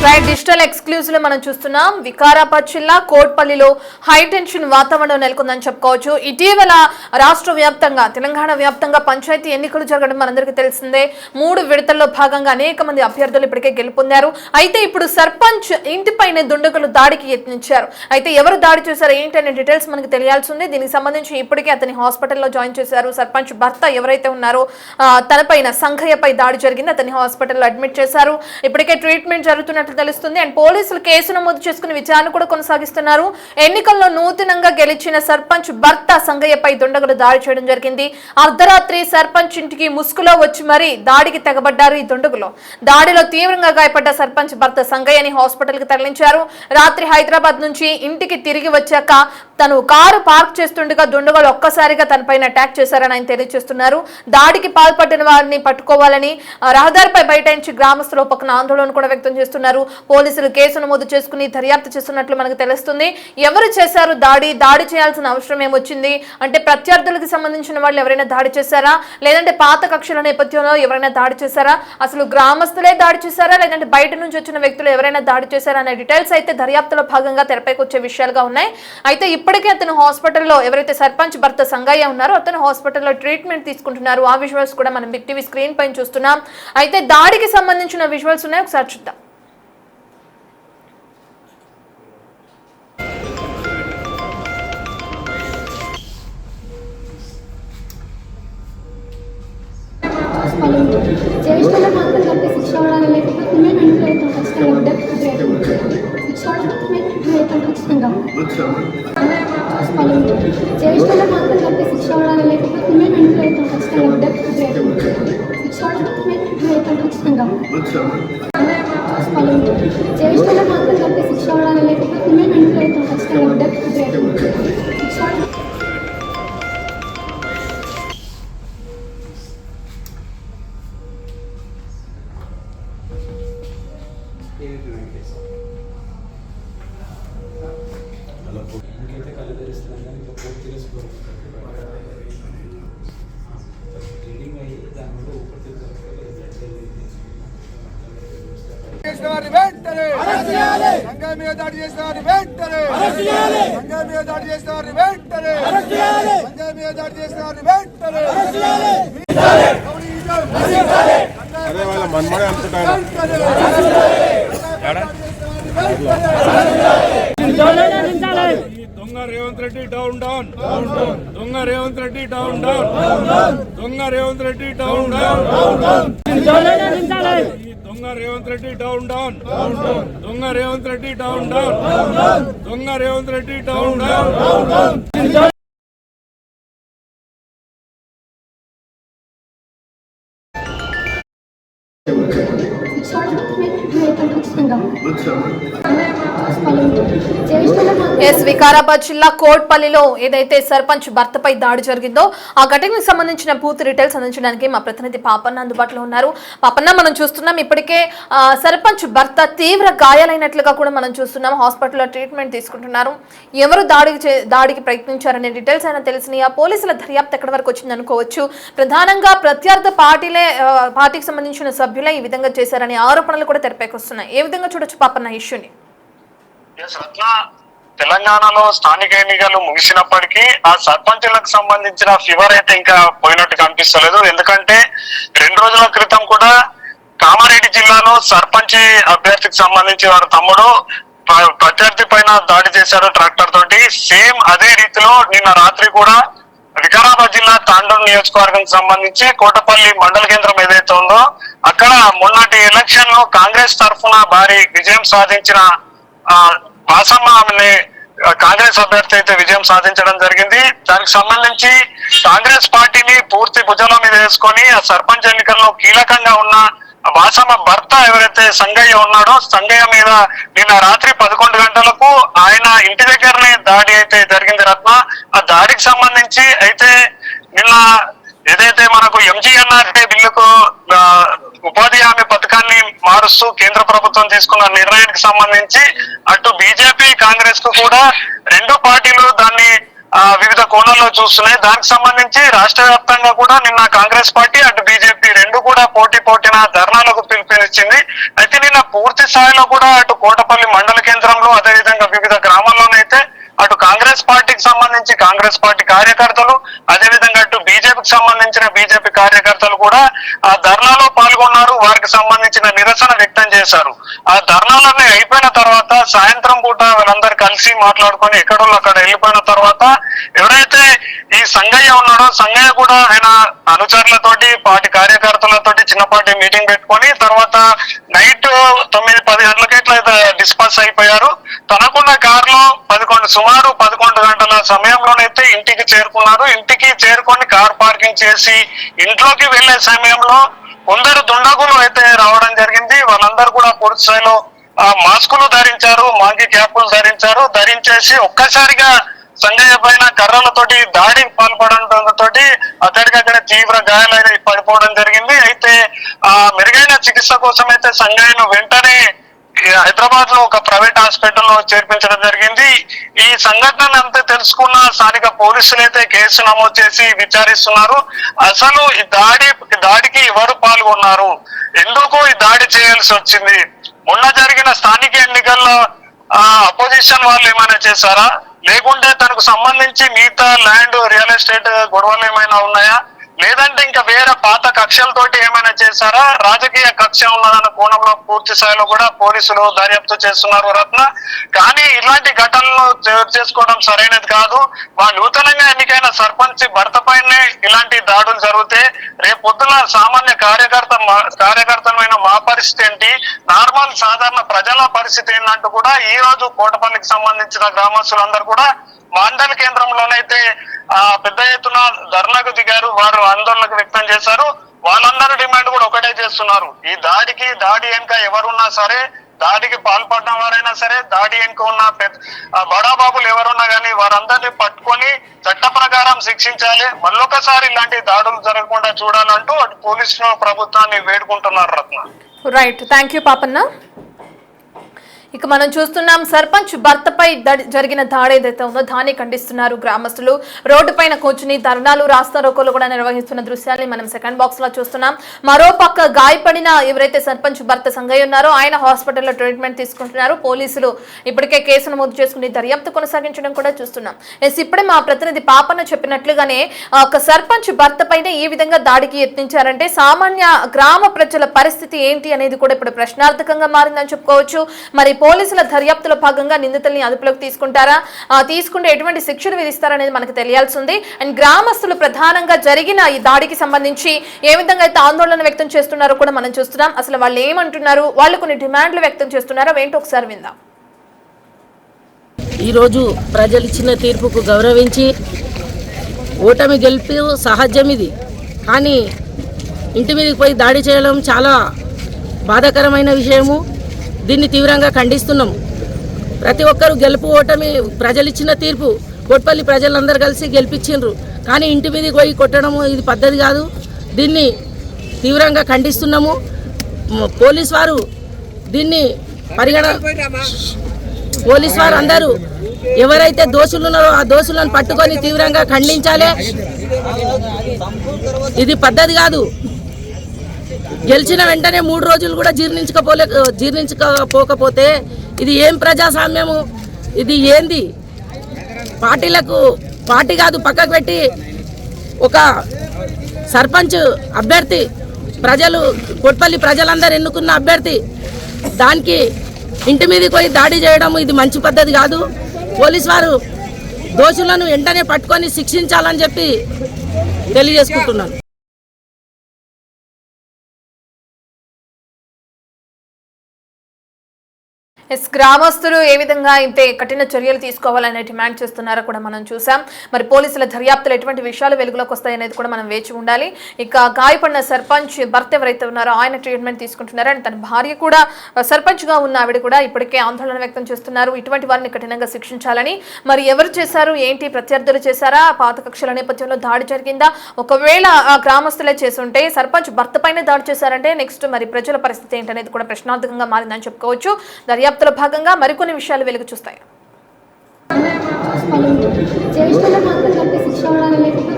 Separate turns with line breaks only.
Right digital exclusive మనం చూస్తున్నాం. వికారాబాద్ జిల్లా కోట్పల్లిలో హై టెన్షన్ వాతావరణం నెలకొందని చెప్పుకోవచ్చు. ఇటీవల రాష్ట్ర వ్యాప్తంగా తెలంగాణ వ్యాప్తంగా పంచాయతీ ఎన్నికలు జరగడం మనందరికీ తెలిసిందే. 3 విడతల్లో భాగంగా అనేక మంది అభ్యర్థులు ఇప్పటికే గెలుపొందారు. అయితే ఇప్పుడు సర్పంచ్ ఇంటిపైనే దుండగులు దాడికి యత్నించారు. అయితే ఎవరు దాడి చేశారు ఏంటనే డీటెయిల్స్ మనకు తెలియాల్సి ఉంది. దీనికి సంబంధించి ఇప్పటికే అతని హాస్పిటల్లో జాయిన్ చేశారు. సర్పంచ్ భర్త ఎవరైతే ఉన్నారో తనపైన సంఘయ్యపై దాడి జరిగింది. అతని హాస్పిటల్లో అడ్మిట్ చేశారు. ఇప్పటికే ట్రీట్మెంట్ జరుగుతున్నట్లు తెలుస్తుంది. అండ్ పోలీసులు కేసు నమోదు చేసుకుని విచారణ కూడా కొనసాగిస్తున్నారు. ఎన్నికల్లో నూతనంగా గెలిచిన సర్పంచ్ భర్త సంగయ్యపై దుండగులు దాడి చేయడం జరిగింది. అర్ధరాత్రి సర్పంచ్ ఇంటికి ముసుగులో వచ్చి మరీ దాడికి తెగబడ్డారు ఈ దుండగులు. దాడిలో తీవ్రంగా గాయపడ్డ సర్పంచ్ భర్త సంగయ్యని హాస్పిటల్ కి తరలించారు. రాత్రి హైదరాబాద్ నుంచి ఇంటికి తిరిగి వచ్చాక తను కారు పార్క్ చేస్తుండగా దుండగులు ఒక్కసారిగా తనపైన అటాక్ చేశారని ఆయన తెలియజేస్తున్నారు. దాడికి పాల్పడిన వారిని పట్టుకోవాలని రహదారిపై బైఠాయించి గ్రామస్తులు పక్కన ఆందోళన కూడా వ్యక్తం చేస్తున్నారు. పోలీసులు కేసు నమోదు చేసుకుని దర్యాప్తు చేస్తున్నట్లు మనకు తెలుస్తుంది. ఎవరు చేశారు దాడి చేయాల్సిన అవసరం ఏమొచ్చింది అంటే ప్రత్యర్థులకు సంబంధించిన వాళ్ళు ఎవరైనా దాడి చేశారా, లేదంటే పాత కక్షల నేపథ్యంలో ఎవరైనా దాడి చేశారా, అసలు గ్రామస్తులే దాడి చేశారా, లేదంటే బయట నుంచి వచ్చిన వ్యక్తులు ఎవరైనా దాడి చేశారా అనే డీటెయిల్స్ అయితే దర్యాప్తులో భాగంగా తెరపైకి వచ్చే విషయాలుగా ఉన్నాయి. అయితే ఇప్పటికే అతను హాస్పిటల్లో ఎవరైతే సర్పంచ్ భర్త సంగయ్య ఉన్నారో అతను హాస్పిటల్లో ట్రీట్మెంట్ తీసుకుంటున్నారు. ఆ విజువల్స్ కూడా మనం బిగ్ టీవీ స్క్రీన్ పైన చూస్తున్నాం. అయితే దాడికి సంబంధించిన విజువల్స్ ఉన్నాయి, ఒకసారి చూద్దాం.
చేష్టలో మాత్రం తప్పి శిక్ష అవడాలి, లేకపోతే మేము ఇంట్లో అవుతాం ఖచ్చితంగా. శిక్ష అవడానికి మేము ఇంట్లో అవుతాం ఖచ్చితంగా. చేష్టలో మాత్రం తప్పి శిక్ష అవడాలి, లేకపోతే మేము ఇంట్లో అవుతాం ఖచ్చితంగా. శిక్ష అవడానికి మేము ఇంట్లో అవుతాం ఖచ్చితంగా. చేష్టలో మాత్రం తప్పి శిక్ష అవడాలి, లేకపోతే మేము ఇంట్లో అవుతాం ఖచ్చితంగా. శిక్ష
ఇంకైతే కళ్ళు తెరుస్తున్నాను కానీ ఇంకా పూర్తిగా ట్రీడింగ్ అయ్యి దాని వల్ల ఊపిరి
దొంగ రేవంత్ రెడ్డి డౌన్ డౌన్, దొంగ రేవంత్ రెడ్డి డౌన్ డౌన్, దొంగ రేవంత్ రెడ్డి డౌన్ డౌన్, దొంగ రేవంత్ రెడ్డి డౌన్ డౌన్, దొంగ రేవంత్ రెడ్డి డౌన్ డౌన్, దొంగ రేవంత్ రెడ్డి డౌన్ డౌన్.
వికారాబాద్ జిల్లా కోట్పల్లిలో ఏదైతే సర్పంచ్ భర్తపై దాడి జరిగిందో ఆ ఘటనకు సంబంధించిన పూర్తి డీటెయిల్స్ అందించడానికి మా ప్రతినిధి పాపన్న అందుబాటులో ఉన్నారు. పాపన్న, మనం చూస్తున్నాం ఇప్పటికే సర్పంచ్ భర్త తీవ్ర గాయాలైనట్లుగా కూడా మనం చూస్తున్నాం. హాస్పిటల్లో ట్రీట్మెంట్ తీసుకుంటున్నారు. ఎవరు దాడికి ప్రయత్నించారనే డీటెయిల్స్ అయినా తెలిసినాయా? పోలీసుల దర్యాప్తు ఎక్కడి వరకు వచ్చింది అనుకోవచ్చు? ప్రధానంగా ప్రత్యర్థి పార్టీకి సంబంధించిన సభ్యులే ఈ విధంగా చేశారనే ఆరోపణలు కూడా తెరపైకి వస్తున్నాయి. ఏ విధంగా చూడొచ్చు పాపన్న ఇష్యూని?
తెలంగాణలో స్థానిక ఎన్నికలు ముగిసినప్పటికీ ఆ సర్పంచులకు సంబంధించిన ఫీవర్ అయితే ఇంకా పోయినట్టు కనిపిస్తలేదు. ఎందుకంటే 2 రోజుల క్రితం కూడా కామారెడ్డి జిల్లాలో సర్పంచ్ అభ్యర్థికి సంబంధించి వారి తమ్ముడు ప్రత్యర్థి పైన దాడి చేశారు ట్రాక్టర్ తోటి. సేమ్ అదే రీతిలో నిన్న రాత్రి కూడా వికారాబాద్ జిల్లా తాండూరు నియోజకవర్గం సంబంధించి కోటపల్లి మండల కేంద్రం ఏదైతే ఉందో అక్కడ మొన్నటి ఎలక్షన్ లో కాంగ్రెస్ తరఫున భారీ విజయం సాధించిన వాసమ్మ ఆమెని కాంగ్రెస్ అభ్యర్థి అయితే విజయం సాధించడం జరిగింది. దానికి సంబంధించి కాంగ్రెస్ పార్టీని పూర్తి భుజాల మీద వేసుకొని ఆ సర్పంచ్ ఎన్నికల్లో కీలకంగా ఉన్న వాసమ్మ భర్త ఎవరైతే సంగయ్య ఉన్నాడో సంగయ్య మీద నిన్న రాత్రి 11 గంటలకు ఆయన ఇంటి దగ్గరనే దాడి అయితే జరిగింది. రత్న, ఆ దాడికి సంబంధించి అయితే నిన్న ఏదైతే మనకు ఎంజీఎన్ఆర్టీ బిల్లుకు ఉపాధి హామీ పథకాన్ని మారుస్తూ కేంద్ర ప్రభుత్వం తీసుకున్న నిర్ణయానికి సంబంధించి అటు బీజేపీ కాంగ్రెస్ కు కూడా 2 పార్టీలు దాన్ని వివిధ కోణాల్లో చూస్తున్నాయి. దానికి సంబంధించి రాష్ట్ర వ్యాప్తంగా కూడా నిన్న కాంగ్రెస్ పార్టీ అటు బీజేపీ రెండు కూడా పోటీన ధర్నాలకు పిలుపునిచ్చింది. అయితే నిన్న పూర్తి స్థాయిలో కూడా అటు కోటపల్లి మండల కేంద్రంలో అదేవిధంగా వివిధ గ్రామాల్లోనైతే అటు కాంగ్రెస్ పార్టీకి సంబంధించి కాంగ్రెస్ పార్టీ కార్యకర్తలు అదేవిధంగా అటు బీజేపీకి సంబంధించిన బీజేపీ కార్యకర్తలు కూడా ఆ ధర్నాలో పాల్గొన్నారు. వారికి సంబంధించిన నిరసన వ్యక్తం చేశారు. ఆ ధర్నాలన్నీ అయిపోయిన తర్వాత సాయంత్రం పూట వీళ్ళందరూ కలిసి మాట్లాడుకొని ఎక్కడో అక్కడ వెళ్ళిపోయిన తర్వాత ఎవరైతే ఈ సంగయ్య ఉన్నాడో సంగయ్య కూడా ఆయన అనుచరులతోటి పార్టీ కార్యకర్తలతోటి చిన్నపాటి మీటింగ్ పెట్టుకొని తర్వాత నైట్ 9-10 గంటలకి ఇట్లా డిస్పర్స్ అయిపోయారు. తనకున్న కారులో సుమారు 11 గంటల సమయంలోనైతే ఇంటికి చేరుకున్నారు. ఇంటికి చేరుకొని కార్ పార్కింగ్ చేసి ఇంట్లోకి వెళ్లే సమయంలో కొందరు దుండగులు అయితే రావడం జరిగింది. వాళ్ళందరూ కూడా పూర్తి స్థాయిలో మాస్కులు ధరించారు, మాంగి క్యాపులు ధరించేసి ఒక్కసారిగా సంజయ్ పైన కర్రలతోటి దాడికి పాల్పడంతో అతడికి అక్కడ తీవ్ర గాయాలైన పడిపోవడం జరిగింది. అయితే మెరుగైన చికిత్స కోసం అయితే సంజయ్ను వెంటనే హైదరాబాద్ లో ఒక ప్రైవేట్ హాస్పిటల్లో చేర్పించడం జరిగింది. ఈ సంఘటన అంతా తెలుసుకున్న స్థానిక పోలీసులు అయితే కేసు నమోదు చేసి విచారిస్తున్నారు. అసలు ఈ దాడికి ఎవరు పాల్గొన్నారు, ఎందుకు ఈ దాడి చేయాల్సి వచ్చింది, మొన్న జరిగిన స్థానిక ఎన్నికల్లో అపోజిషన్ వాళ్ళు ఏమైనా చేశారా, లేకుంటే తనకు సంబంధించి మిగతా ల్యాండ్ రియల్ ఎస్టేట్ గొడవలు ఏమైనా ఉన్నాయా, లేదంటే ఇంకా వేరే పాత కక్షలతోటి ఏమైనా చేశారా, రాజకీయ కక్ష ఉన్నదన్న కోణంలో పూర్తి స్థాయిలో కూడా పోలీసులు దర్యాప్తు చేస్తున్నారు రత్న. కానీ ఇలాంటి ఘటనలు చేసుకోవడం సరైనది కాదు. మా నూతనంగా ఎన్నికైన సర్పంచ్ భర్త పైనే ఇలాంటి దాడులు జరిగితే రేపు పొద్దున సామాన్య కార్యకర్తమైన మా పరిస్థితి ఏంటి, నార్మల్ సాధారణ ప్రజల పరిస్థితి ఏంటంటూ కూడా ఈ రోజు కోటపల్లికి సంబంధించిన గ్రామస్తులందరూ కూడా మండల కేంద్రంలోనైతే పెద్ద ఎత్తున ధర్నాకు దిగారు. వారు ఆందోళనకు వ్యక్తం చేశారు. వాళ్ళందరూ డిమాండ్ కూడా ఒకటే చేస్తున్నారు, ఈ దాడి వెనుక ఎవరున్నా సరే, దాడికి పాల్పడిన వారైనా సరే, దాడి వెనుక ఉన్న బడాబాబులు ఎవరున్నా కానీ వారందరినీ పట్టుకొని చట్ట ప్రకారం శిక్షించాలి, మళ్ళొకసారి ఇలాంటి దాడులు జరగకుండా చూడాలంటూ అటు పోలీసులు ప్రభుత్వాన్ని వేడుకుంటున్నారు Ratna.
Right, thank you Papanna. ఇక మనం చూస్తున్నాం సర్పంచ్ భర్తపై జరిగిన దాడి ఏదైతే ఉందో దాన్ని ఖండిస్తున్నారు గ్రామస్తులు. రోడ్డు పైన కూర్చుని ధర్నాలు రాస్తారోకోలు కూడా నిర్వహిస్తున్న దృశ్యాన్ని మనం సెకండ్ బాక్స్ లో చూస్తున్నాం. మరోపక్క గాయపడిన ఎవరైతే సర్పంచ్ భర్త సంగయ్య ఉన్నారో ఆయన హాస్పిటల్లో ట్రీట్మెంట్ తీసుకుంటున్నారు. పోలీసులు ఇప్పటికే కేసు నమోదు చేసుకుని దర్యాప్తు కొనసాగించడం కూడా చూస్తున్నాం. ఇప్పుడే మా ప్రతినిధి పాపన్న చెప్పినట్లుగానే ఒక సర్పంచ్ భర్త పైన ఈ విధంగా దాడికి యత్నించారంటే సామాన్య గ్రామ ప్రజల పరిస్థితి ఏంటి అనేది కూడా ఇప్పుడు ప్రశ్నార్థకంగా మారిందని చెప్పుకోవచ్చు. మరి పోలీసుల దర్యాప్తులో భాగంగా నిందితుల్ని అదుపులోకి తీసుకుంటారా, తీసుకుంటే ఎటువంటి శిక్షలు విధిస్తారనేది మనకు తెలియాల్సి ఉంది. అండ్ గ్రామస్తులు ప్రధానంగా జరిగిన ఈ దాడికి సంబంధించి ఏ విధంగా అయితే ఆందోళన వ్యక్తం చేస్తున్నారో కూడా మనం చూస్తున్నాం. అసలు వాళ్ళు ఏమంటున్నారు, వాళ్ళు కొన్ని డిమాండ్లు వ్యక్తం చేస్తున్నారో ఏంటో ఒకసారి విందాం.
ఈరోజు ప్రజలు ఇచ్చిన తీర్పుకు గౌరవించి ఓటమి గెలుపు సహజం ఇది, కానీ ఇంటి మీదకి పోయి దాడి చేయడం చాలా బాధాకరమైన విషయము. దీన్ని తీవ్రంగా ఖండిస్తున్నాం. ప్రతి ఒక్కరు గెలుపు ఓటమి ప్రజలు ఇచ్చిన తీర్పు, కోట్పల్లి ప్రజలందరూ కలిసి గెలిపించిండ్రు, కానీ ఇంటి మీదకి పోయి కొట్టడము ఇది పద్ధతి కాదు. దీన్ని తీవ్రంగా ఖండిస్తున్నాము. పోలీస్ వారు దీన్ని పోలీస్ వారు అందరూ ఎవరైతే దోషులు ఉన్నారో ఆ దోషులను పట్టుకొని తీవ్రంగా ఖండించాలి. ఇది పద్ధతి కాదు. గెలిచిన వెంటనే 3 రోజులు కూడా జీర్ణించకపోతే ఇది ఏం ప్రజాస్వామ్యము, ఇది ఏంది? పార్టీ కాదు పక్కకు పెట్టి ఒక సర్పంచ్ అభ్యర్థి, కోట్పల్లి ప్రజలందరూ ఎన్నుకున్న అభ్యర్థి, దానికి ఇంటి మీదకి పోయి దాడి చేయడం ఇది మంచి పద్ధతి కాదు. పోలీసు వారు దోషులను వెంటనే పట్టుకొని శిక్షించాలని చెప్పి తెలియజేసుకుంటున్నాను.
గ్రామస్తులు ఏ విధంగా అయితే కఠిన చర్యలు తీసుకోవాలనే డిమాండ్ చేస్తున్నారో కూడా మనం చూసాం. మరి పోలీసుల దర్యాప్తులు ఎటువంటి విషయాలు వెలుగులోకి వస్తాయనేది కూడా మనం వేచి ఉండాలి. ఇక గాయపడిన సర్పంచ్ భర్త ఎవరైతే ఉన్నారో ఆయన ట్రీట్మెంట్ తీసుకుంటున్నారు. అండ్ తన భార్య కూడా సర్పంచ్ గా ఉన్న ఆవిడ కూడా ఇప్పటికే ఆందోళన వ్యక్తం చేస్తున్నారు. ఇటువంటి వారిని కఠినంగా శిక్షించాలని. మరి ఎవరు చేశారు ఏంటి, ప్రత్యర్థులు చేశారా, పాత కక్షల నేపథ్యంలో దాడి జరిగిందా, ఒకవేళ గ్రామస్తులే చేస్తుంటే సర్పంచ్ భర్త పైన దాడి చేశారంటే నెక్స్ట్ మరి ప్రజల పరిస్థితి ఏంటనేది కూడా ప్రశ్నార్థకంగా మారిందని చెప్పుకోవచ్చు. దర్యాప్తులో భాగంగా మరికొన్ని విషయాలు వెలుగు చూస్తాయి.
శిక్ష పడాలి, లేకపోతే